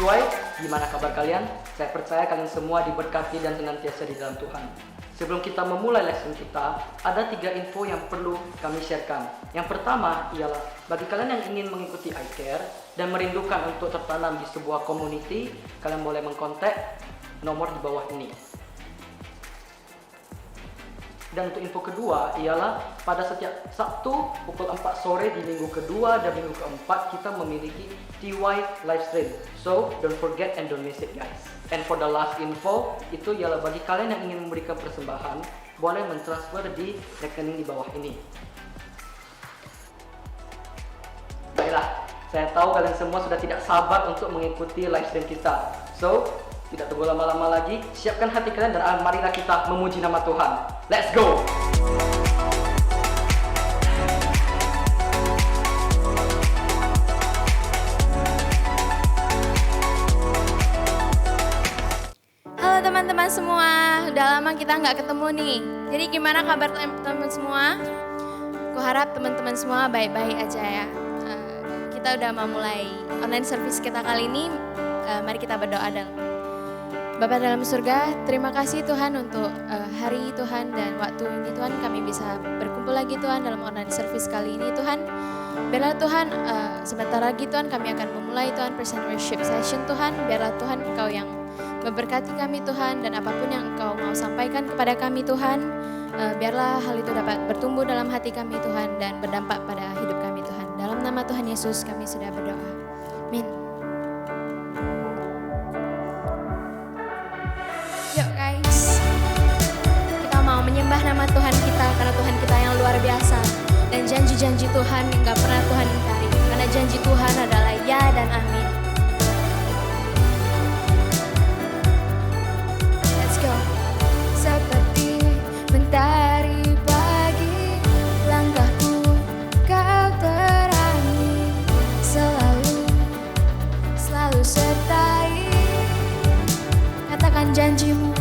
Joy, gimana kabar kalian? Saya percaya kalian semua diberkati dan senantiasa di dalam Tuhan. Sebelum kita memulai lesson kita, ada 3 info yang perlu kami sharekan. Yang pertama ialah bagi kalian yang ingin mengikuti iCare dan merindukan untuk tertanam di sebuah community, kalian boleh mengkontak nomor di bawah ini. Dan untuk info kedua ialah pada setiap Sabtu pukul 4 sore di minggu kedua dan minggu keempat kita memiliki TY live stream. So don't forget and don't miss it guys. And for the last info itu ialah bagi kalian yang ingin memberikan persembahan boleh mentransfer di rekening di bawah ini. Baiklah, saya tahu kalian semua sudah tidak sabar untuk mengikuti live stream kita. So tidak tunggu lama-lama lagi, siapkan hati kalian dan marilah kita memuji nama Tuhan. Let's go! Halo teman-teman semua, udah lama kita nggak ketemu nih. Jadi gimana kabar teman-teman semua? Kuharap teman-teman semua baik-baik aja ya. Kita udah mau mulai online service kita kali ini. Mari kita berdoa dalam. Bapa dalam surga, terima kasih Tuhan untuk hari Tuhan dan waktu ini Tuhan kami bisa berkumpul lagi Tuhan dalam online service kali ini Tuhan. Biarlah Tuhan sebentar lagi Tuhan kami akan memulai Tuhan present worship session Tuhan. Biarlah Tuhan Engkau yang memberkati kami Tuhan dan apapun yang Engkau mau sampaikan kepada kami Tuhan. Biarlah hal itu dapat bertumbuh dalam hati kami Tuhan dan berdampak pada hidup kami Tuhan. Dalam nama Tuhan Yesus kami sudah berdoa. Amin. Yuk guys, kita mau menyembah nama Tuhan kita karena Tuhan kita yang luar biasa. Dan janji-janji Tuhan gak pernah Tuhan ingkari. Karena janji Tuhan adalah ya dan amin. Let's go. Seperti mentari pagi, langkahku kau terangi. Selalu sertai. Katakan janjimu,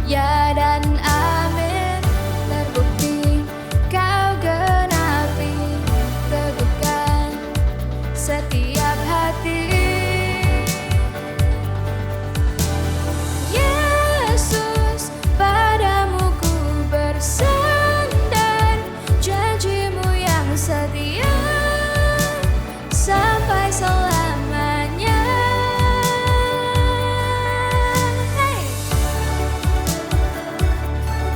ya dan amin. Terbukti kau genapi, teguhkan setiap hati. Yesus, padamu ku bersandar, janjimu yang setia sampai selamanya. Hey,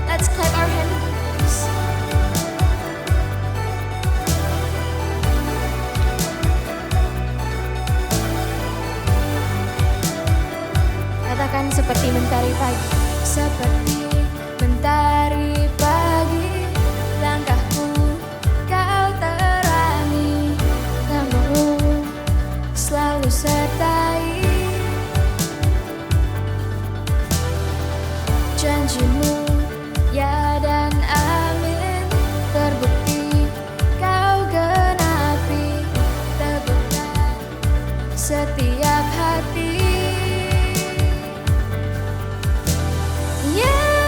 let's clap our hands. Katakan seperti mentari pagi, seperti mentari pagi, langkahku kau terangi, kamu selalu sertai. Janjimu ya dan amin, terbukti kau genapi, teguhkan setiap hati. Yeah.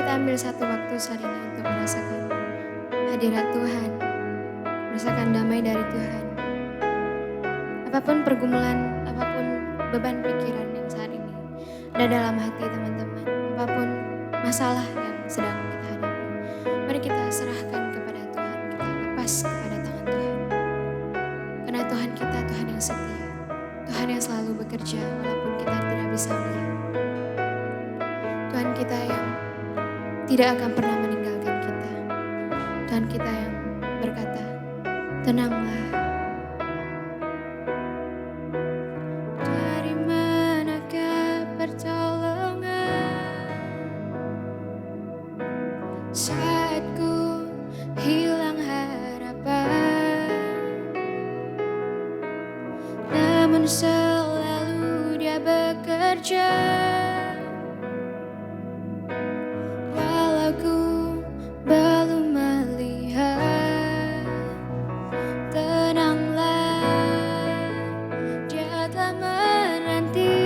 kita ambil satu waktu saat ini untuk merasakan hadirat Tuhan, merasakan damai dari Tuhan. Apapun pergumulan, apapun beban pikiran yang saat ini ada dalam hati teman-teman, apapun masalah yang sedang kita hadapi, mari kita serahkan kepada Tuhan, kita lepas kepada tangan Tuhan. Karena Tuhan kita Tuhan yang setia, Tuhan yang selalu bekerja walaupun kita tidak bisa melihat. Tuhan kita yang tidak akan pernah meninggalkan kita. Tuhan kita yang berkata, tenanglah. Dari manakah pertolongan saat ku hilang harapan, namun selalu Dia bekerja. Walau ku belum melihat, tenanglah, Dia telah menanti.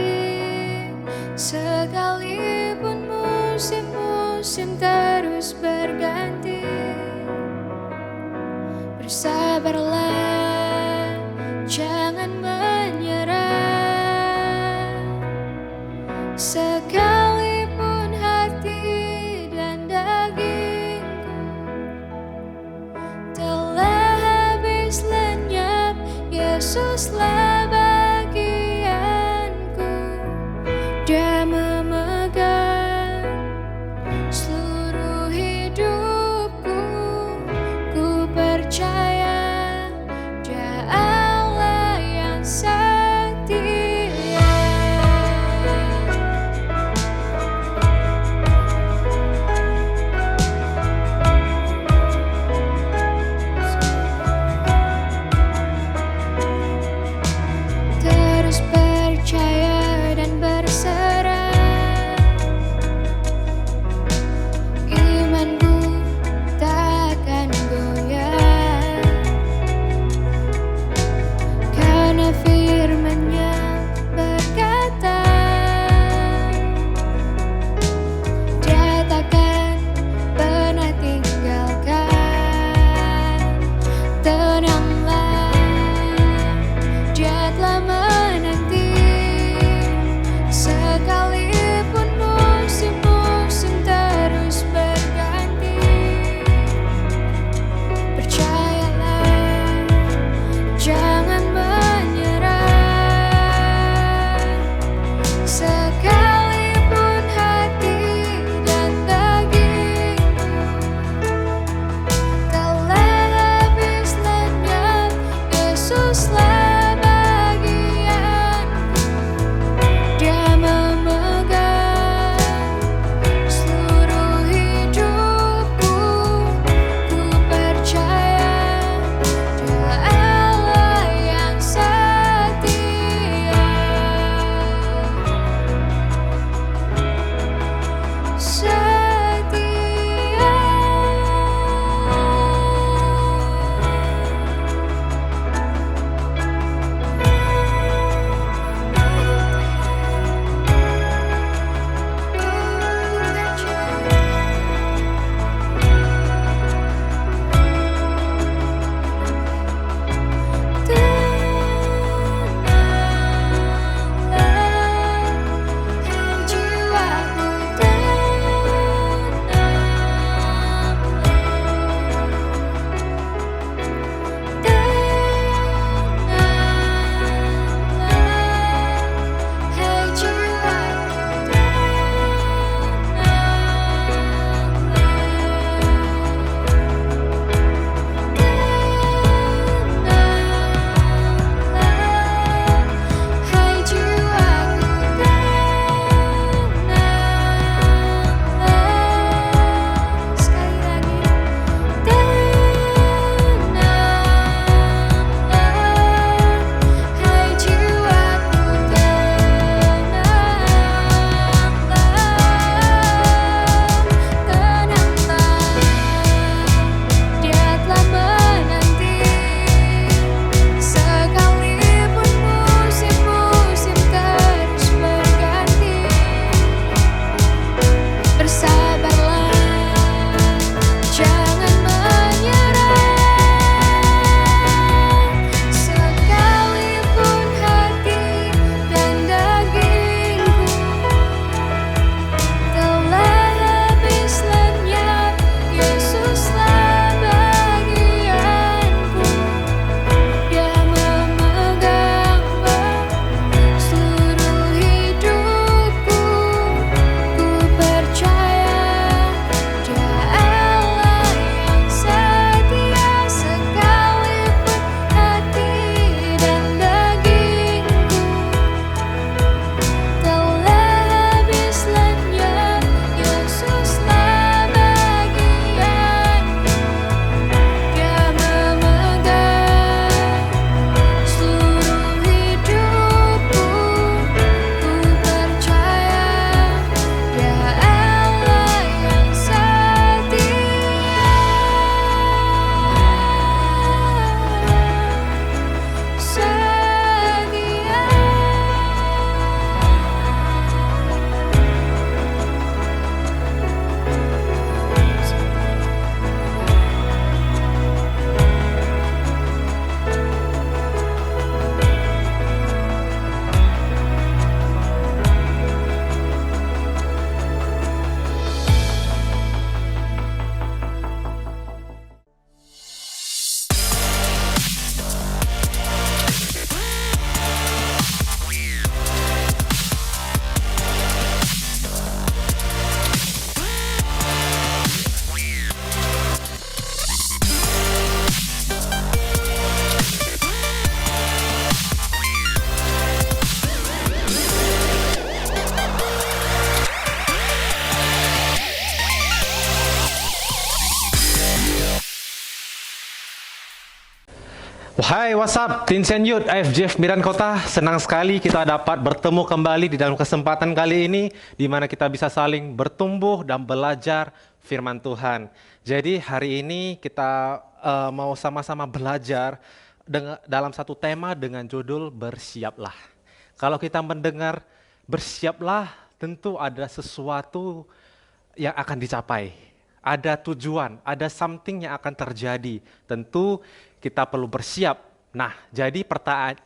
Sekalipun musim-musim terus berganti, bersabarlah, jangan menyerah. Sekalipun hati dan dagingku telah habis lenyap, Yesuslah bagianku. Dia memegang seluruh hidupku. Ku percaya Dia Allah yang setia. Hai, what's up? Tinsen Youth, IFJF Miran Kota. Senang sekali kita dapat bertemu kembali di dalam kesempatan kali ini, di mana kita bisa saling bertumbuh dan belajar firman Tuhan. Jadi hari ini kita mau sama-sama belajar dalam satu tema dengan judul Bersiaplah. Kalau kita mendengar bersiaplah, tentu ada sesuatu yang akan dicapai. Ada tujuan, ada something yang akan terjadi. Tentu kita perlu bersiap. Nah, jadi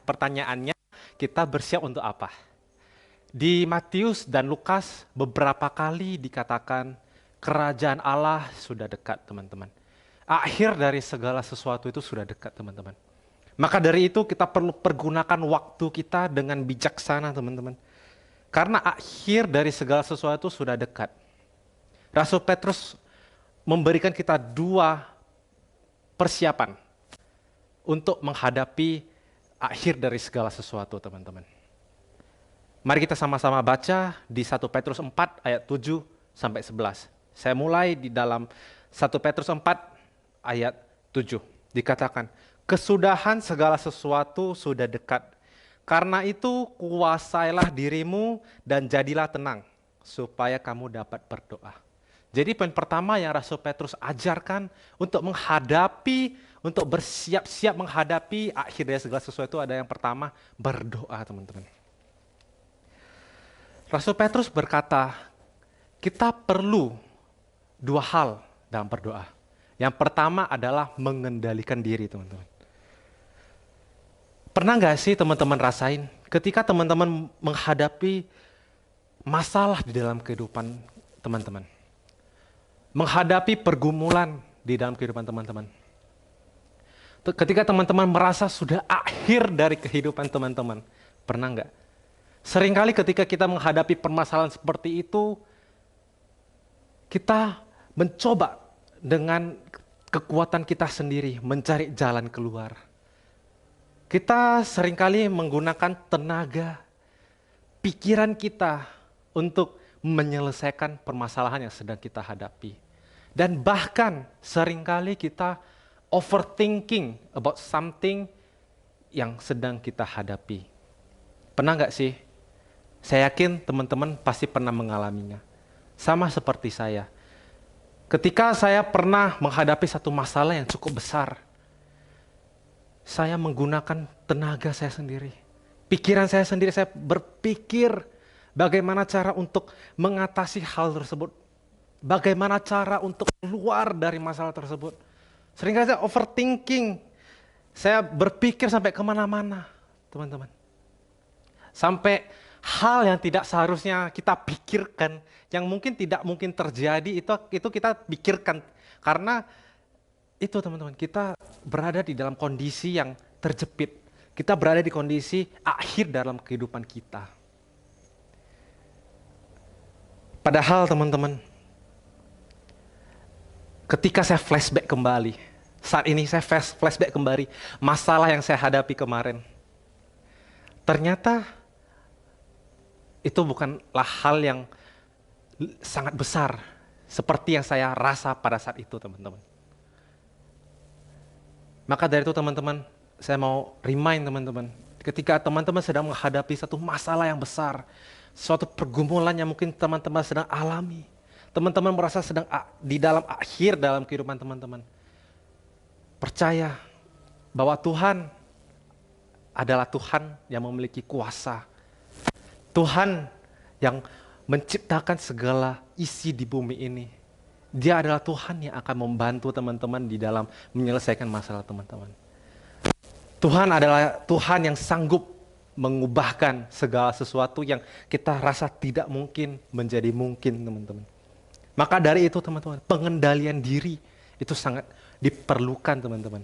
pertanyaannya, kita bersiap untuk apa? Di Matius dan Lukas beberapa kali dikatakan kerajaan Allah sudah dekat, teman-teman. Akhir dari segala sesuatu itu sudah dekat, teman-teman. Maka dari itu kita perlu pergunakan waktu kita dengan bijaksana, teman-teman. Karena akhir dari segala sesuatu sudah dekat. Rasul Petrus memberikan kita dua persiapan untuk menghadapi akhir dari segala sesuatu, teman-teman. Mari kita sama-sama baca di 1 Petrus 4 ayat 7 sampai 11. Saya mulai di dalam 1 Petrus 4 ayat 7. Dikatakan, kesudahan segala sesuatu sudah dekat. Karena itu kuasailah dirimu dan jadilah tenang, supaya kamu dapat berdoa. Jadi poin pertama yang Rasul Petrus ajarkan untuk untuk bersiap-siap menghadapi akhir dari segala sesuatu, ada yang pertama, berdoa, teman-teman. Rasul Petrus berkata, kita perlu dua hal dalam berdoa. Yang pertama adalah mengendalikan diri, teman-teman. Pernah nggak sih teman-teman rasain ketika teman-teman menghadapi masalah di dalam kehidupan teman-teman? Menghadapi pergumulan di dalam kehidupan teman-teman. Ketika teman-teman merasa sudah akhir dari kehidupan teman-teman, pernah nggak? Seringkali ketika kita menghadapi permasalahan seperti itu, kita mencoba dengan kekuatan kita sendiri mencari jalan keluar. Kita seringkali menggunakan tenaga, pikiran kita untuk menyelesaikan permasalahan yang sedang kita hadapi. Dan bahkan seringkali kita overthinking about something yang sedang kita hadapi. Pernah nggak sih? Saya yakin teman-teman pasti pernah mengalaminya. Sama seperti saya. Ketika saya pernah menghadapi satu masalah yang cukup besar, saya menggunakan tenaga saya sendiri. Pikiran saya sendiri, saya berpikir bagaimana cara untuk mengatasi hal tersebut. Bagaimana cara untuk keluar dari masalah tersebut. Seringkali saya overthinking. Saya berpikir sampai kemana-mana, teman-teman. Sampai hal yang tidak seharusnya kita pikirkan, yang mungkin tidak mungkin terjadi, itu kita pikirkan. Karena itu, teman-teman, kita berada di dalam kondisi yang terjepit. Kita berada di kondisi akhir dalam kehidupan kita. Padahal, teman-teman, ketika saya flashback kembali, saat ini saya flashback kembali masalah yang saya hadapi kemarin. Ternyata itu bukanlah hal yang sangat besar seperti yang saya rasa pada saat itu, teman-teman. Maka dari itu, teman-teman, saya mau remind teman-teman, ketika teman-teman sedang menghadapi satu masalah yang besar, suatu pergumulan yang mungkin teman-teman sedang alami, teman-teman merasa sedang di dalam akhir dalam kehidupan teman-teman. Percaya bahwa Tuhan adalah Tuhan yang memiliki kuasa. Tuhan yang menciptakan segala isi di bumi ini. Dia adalah Tuhan yang akan membantu teman-teman di dalam menyelesaikan masalah teman-teman. Tuhan adalah Tuhan yang sanggup mengubahkan segala sesuatu yang kita rasa tidak mungkin menjadi mungkin, teman-teman. Maka dari itu, teman-teman, pengendalian diri itu sangat diperlukan, teman-teman.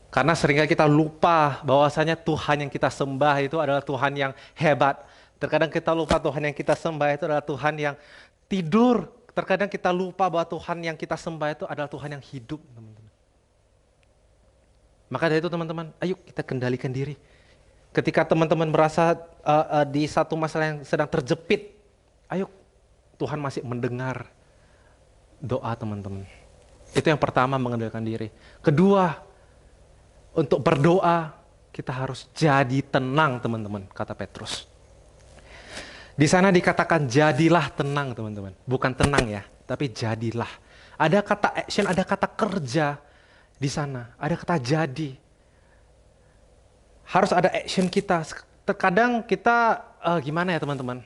Karena seringkali kita lupa bahwasanya Tuhan yang kita sembah itu adalah Tuhan yang hebat. Terkadang kita lupa Tuhan yang kita sembah itu adalah Tuhan yang tidur. Terkadang kita lupa bahwa Tuhan yang kita sembah itu adalah Tuhan yang hidup, teman-teman. Maka dari itu, teman-teman, ayo kita kendalikan diri. Ketika teman-teman merasa di satu masalah yang sedang terjepit, ayo, Tuhan masih mendengar doa teman-teman. Itu yang pertama, mengendalikan diri. Kedua, Untuk berdoa, kita harus jadi tenang, teman-teman, kata Petrus. Di sana dikatakan jadilah tenang, teman-teman. Bukan tenang ya, tapi jadilah. Ada kata action, ada kata kerja di sana. Ada kata jadi. Harus ada action kita. Terkadang kita, gimana ya teman-teman?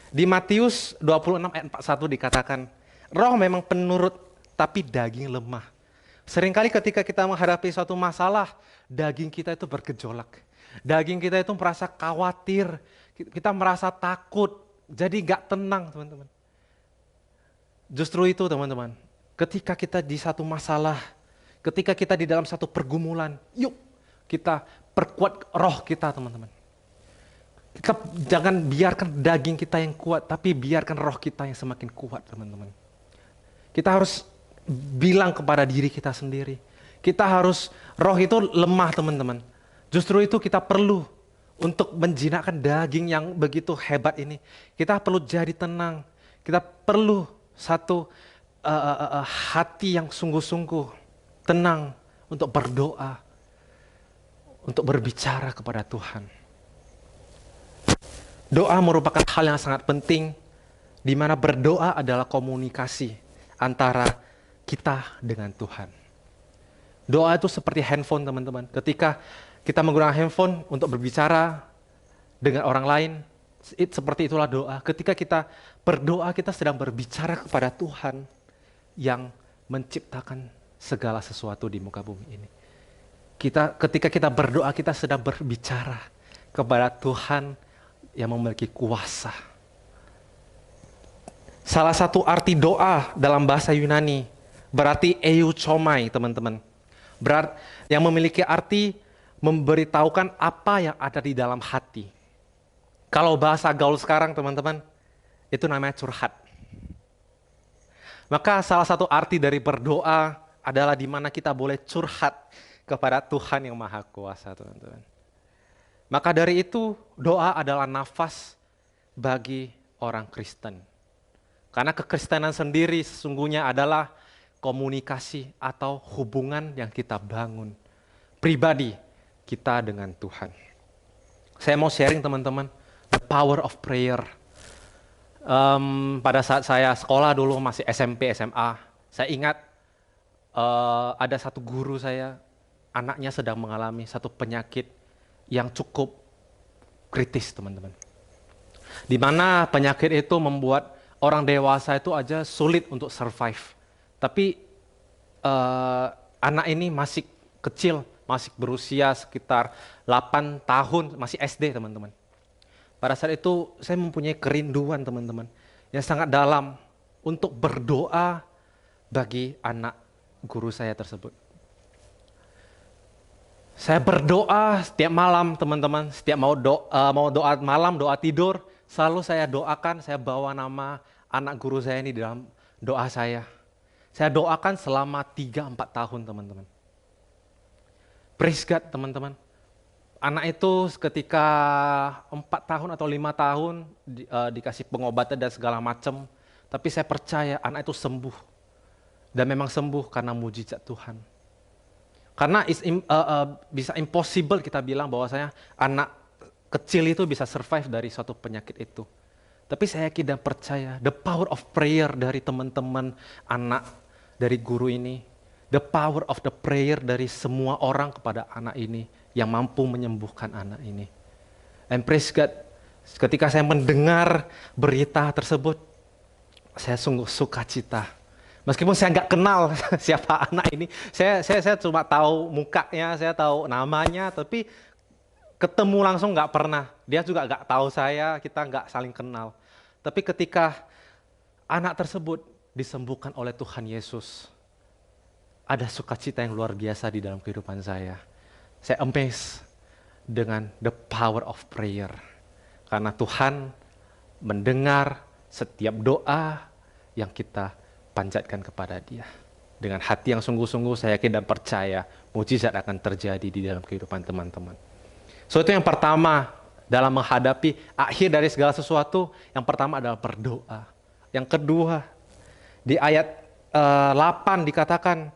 Di Matius 26 ayat 41 dikatakan, roh memang penurut, tapi daging lemah. Seringkali ketika kita menghadapi suatu masalah, daging kita itu bergejolak. Daging kita itu merasa khawatir, kita merasa takut, jadi gak tenang teman-teman. Justru itu teman-teman, ketika kita di satu masalah, ketika kita di dalam satu pergumulan, yuk kita perkuat roh kita teman-teman. Kita jangan biarkan daging kita yang kuat, tapi biarkan roh kita yang semakin kuat teman-teman. Kita harus bilang kepada diri kita sendiri. Kita harus, roh itu lemah teman-teman. Justru itu kita perlu untuk menjinakkan daging yang begitu hebat ini. Kita perlu jadi tenang. Kita perlu satu hati yang sungguh-sungguh tenang untuk berdoa, untuk berbicara kepada Tuhan. Doa merupakan hal yang sangat penting, di mana berdoa adalah komunikasi antara kita dengan Tuhan. Doa itu seperti handphone teman-teman. Ketika kita menggunakan handphone untuk berbicara dengan orang lain, seperti itulah doa. Ketika kita berdoa, kita sedang berbicara kepada Tuhan yang menciptakan segala sesuatu di muka bumi ini. Ketika kita berdoa, kita sedang berbicara kepada Tuhan yang memiliki kuasa. Salah satu arti doa dalam bahasa Yunani berarti euchomai, teman-teman. Yang memiliki arti memberitahukan apa yang ada di dalam hati. Kalau bahasa gaul sekarang, teman-teman, itu namanya curhat. Maka salah satu arti dari berdoa adalah di mana kita boleh curhat kepada Tuhan yang Maha Kuasa, teman-teman. Maka dari itu, doa adalah nafas bagi orang Kristen. Karena kekristenan sendiri sesungguhnya adalah komunikasi atau hubungan yang kita bangun pribadi kita dengan Tuhan. Saya mau sharing teman-teman, the power of prayer. Pada saat saya sekolah dulu masih SMP, SMA, saya ingat ada satu guru saya, anaknya sedang mengalami satu penyakit yang cukup kritis teman-teman. Di mana penyakit itu membuat orang dewasa itu aja sulit untuk survive. Tapi anak ini masih kecil, masih berusia sekitar 8 tahun, masih SD teman-teman. Pada saat itu saya mempunyai kerinduan teman-teman yang sangat dalam untuk berdoa bagi anak guru saya tersebut. Saya berdoa setiap malam teman-teman, setiap mau doa malam, doa tidur, selalu saya doakan, saya bawa nama anak guru saya ini dalam doa saya. Saya doakan selama 3-4 tahun teman-teman. Praise God teman-teman. Anak itu ketika 4 tahun atau 5 tahun dikasih pengobatan dan segala macam. Tapi saya percaya anak itu sembuh. Dan memang sembuh karena mujizat Tuhan. Karena bisa impossible kita bilang bahwasanya anak kecil itu bisa survive dari suatu penyakit itu. Tapi saya yakin dan percaya the power of prayer dari teman-teman anak dari guru ini, the power of the prayer dari semua orang kepada anak ini yang mampu menyembuhkan anak ini. And praise God, ketika saya mendengar berita tersebut, saya sungguh sukacita. Meskipun saya nggak kenal siapa anak ini, saya cuma tahu mukanya, saya tahu namanya, tapi ketemu langsung nggak pernah. Dia juga nggak tahu saya, kita nggak saling kenal. Tapi ketika anak tersebut disembuhkan oleh Tuhan Yesus, ada sukacita yang luar biasa di dalam kehidupan saya. Saya amazed dengan the power of prayer. Karena Tuhan mendengar setiap doa yang kita panjatkan kepada Dia. Dengan hati yang sungguh-sungguh saya yakin dan percaya mujizat akan terjadi di dalam kehidupan teman-teman. So itu yang pertama dalam menghadapi akhir dari segala sesuatu, yang pertama adalah berdoa. Yang kedua, di ayat 8 dikatakan,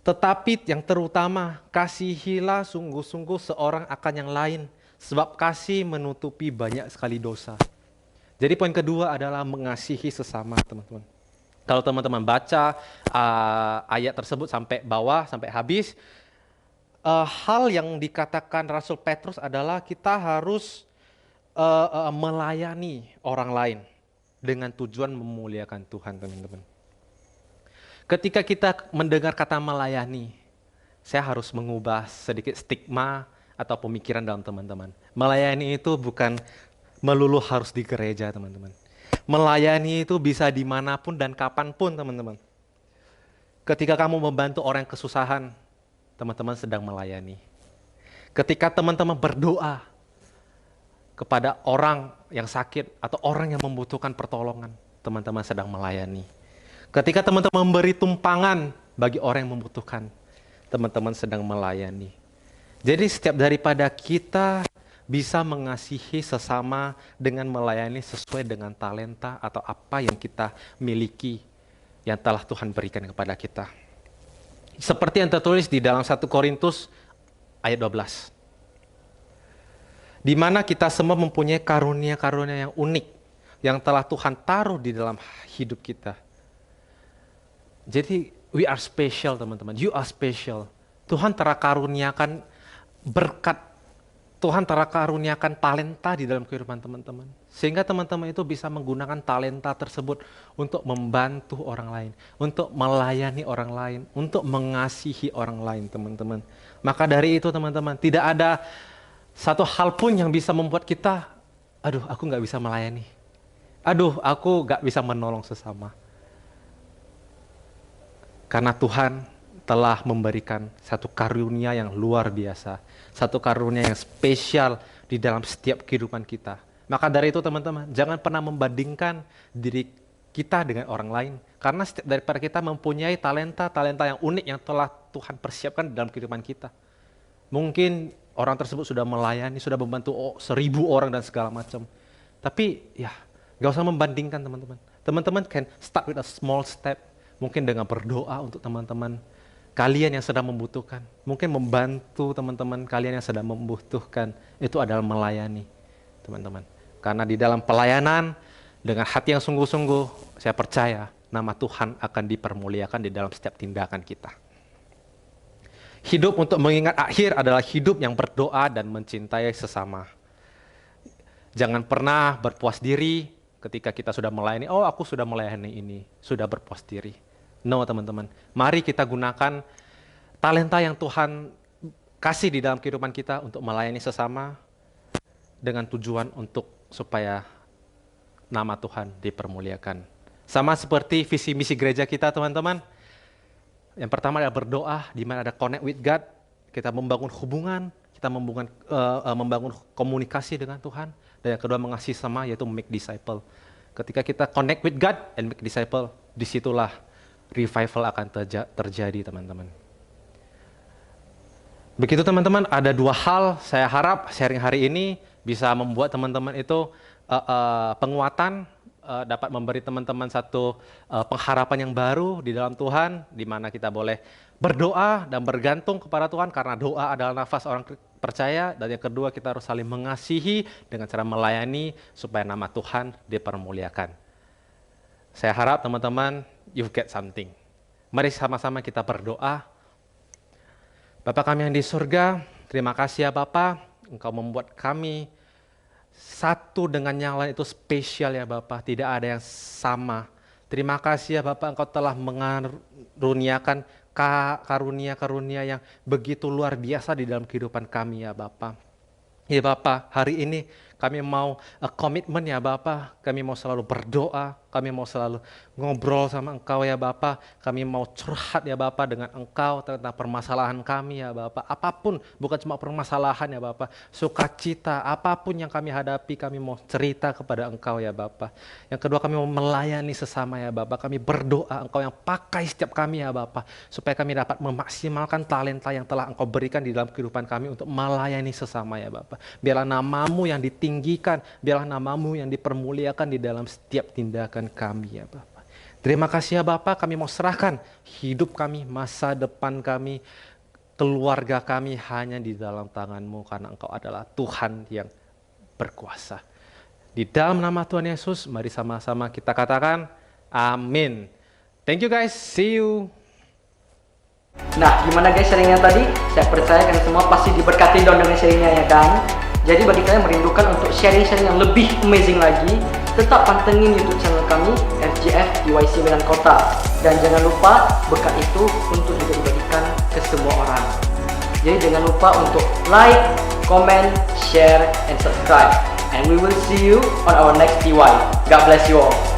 Tetapi yang terutama, kasihilah sungguh-sungguh seorang akan yang lain, sebab kasih menutupi banyak sekali dosa. Jadi poin kedua adalah mengasihi sesama, teman-teman. Kalau teman-teman baca ayat tersebut sampai bawah, sampai habis, hal yang dikatakan Rasul Petrus adalah kita harus melayani orang lain dengan tujuan memuliakan Tuhan, teman-teman. Ketika kita mendengar kata melayani, saya harus mengubah sedikit stigma atau pemikiran dalam teman-teman. Melayani itu bukan melulu harus di gereja, teman-teman. Melayani itu bisa dimanapun dan kapanpun, teman-teman. Ketika kamu membantu orang yang kesusahan, teman-teman sedang melayani. Ketika teman-teman berdoa kepada orang yang sakit atau orang yang membutuhkan pertolongan, teman-teman sedang melayani. Ketika teman-teman memberi tumpangan bagi orang yang membutuhkan, teman-teman sedang melayani. Jadi setiap daripada kita bisa mengasihi sesama dengan melayani sesuai dengan talenta atau apa yang kita miliki, yang telah Tuhan berikan kepada kita. Seperti yang tertulis di dalam 1 Korintus ayat 12. Di mana kita semua mempunyai karunia-karunia yang unik, yang telah Tuhan taruh di dalam hidup kita. Jadi we are special, teman-teman. You are special. Tuhan telah karuniakan berkat, Tuhan telah karuniakan talenta di dalam kehidupan teman-teman. Sehingga teman-teman itu bisa menggunakan talenta tersebut untuk membantu orang lain, untuk melayani orang lain, untuk mengasihi orang lain, teman-teman. Maka dari itu, teman-teman, tidak ada satu hal pun yang bisa membuat kita, aduh, aku nggak bisa melayani. Aduh, aku nggak bisa menolong sesama. Karena Tuhan telah memberikan satu karunia yang luar biasa, satu karunia yang spesial di dalam setiap kehidupan kita. Maka dari itu, teman-teman, jangan pernah membandingkan diri kita dengan orang lain. Karena setiap daripada kita mempunyai talenta yang unik yang telah Tuhan persiapkan dalam kehidupan kita. Mungkin orang tersebut sudah melayani, sudah membantu 1000 orang dan segala macam. Tapi ya, gak usah membandingkan, teman-teman. Teman-teman can start with a small step. Mungkin dengan berdoa untuk teman-teman kalian yang sedang membutuhkan. Mungkin membantu teman-teman kalian yang sedang membutuhkan. Itu adalah melayani, teman-teman. Karena di dalam pelayanan, dengan hati yang sungguh-sungguh, saya percaya nama Tuhan akan dipermuliakan di dalam setiap tindakan kita. Hidup untuk mengingat akhir adalah hidup yang berdoa dan mencintai sesama. Jangan pernah berpuas diri ketika kita sudah melayani, oh aku sudah melayani ini, sudah berpuas diri. No, teman-teman. Mari kita gunakan talenta yang Tuhan kasih di dalam kehidupan kita untuk melayani sesama dengan tujuan untuk supaya nama Tuhan dipermuliakan. Sama seperti visi misi gereja kita, teman-teman. Yang pertama adalah berdoa, di mana ada connect with God. Kita membangun hubungan, kita membangun komunikasi dengan Tuhan. Dan yang kedua mengasihi sama, yaitu make disciple. Ketika kita connect with God and make disciple, disitulah revival akan terjadi, teman-teman. Begitu, teman-teman, ada 2 hal saya harap sharing hari ini bisa membuat teman-teman itu penguatan, dapat memberi teman-teman satu pengharapan yang baru di dalam Tuhan, di mana kita boleh berdoa dan bergantung kepada Tuhan, karena doa adalah nafas orang percaya. Dan yang kedua, kita harus saling mengasihi dengan cara melayani supaya nama Tuhan dipermuliakan. Saya harap teman-teman you get something. Mari sama-sama kita berdoa. Bapa kami yang di surga, terima kasih ya Bapa, Engkau membuat kami satu dengan yang lain itu spesial ya Bapa, tidak ada yang sama. Terima kasih ya Bapa, Engkau telah mengaruniakan karunia-karunia yang begitu luar biasa di dalam kehidupan kami ya Bapa. Ya Bapa, hari ini kami mau komitmen ya Bapa, kami mau selalu berdoa, kami mau selalu ngobrol sama Engkau ya Bapa, kami mau curhat ya Bapa dengan Engkau tentang permasalahan kami ya Bapa, apapun, bukan cuma permasalahan ya Bapa, sukacita, apapun yang kami hadapi, kami mau cerita kepada Engkau ya Bapa. Yang kedua, kami mau melayani sesama ya Bapa, kami berdoa Engkau yang pakai setiap kami ya Bapa, supaya kami dapat memaksimalkan talenta yang telah Engkau berikan di dalam kehidupan kami untuk melayani sesama ya Bapa. Biarlah nama-Mu yang ditinggikan, biarlah nama-Mu yang dipermuliakan di dalam setiap tindakan kami ya Bapa. Terima kasih ya Bapa, kami mau serahkan hidup kami, masa depan kami, keluarga kami hanya di dalam tangan-Mu karena Engkau adalah Tuhan yang berkuasa. Di dalam nama Tuhan Yesus, mari sama-sama kita katakan amin. Thank you guys, see you. Nah, gimana guys sharingnya tadi? Saya percaya kalian semua pasti diberkati dong dengan sharingnya ya kan? Jadi bagi kalian merindukan untuk sharing-sharing yang lebih amazing lagi, tetap pantengin YouTube channel kami FGF EYC Medan Kota. Dan jangan lupa berkat itu untuk juga dibagikan ke semua orang. Jadi jangan lupa untuk like, comment, share, and subscribe. And we will see you on our next TY. God bless you all.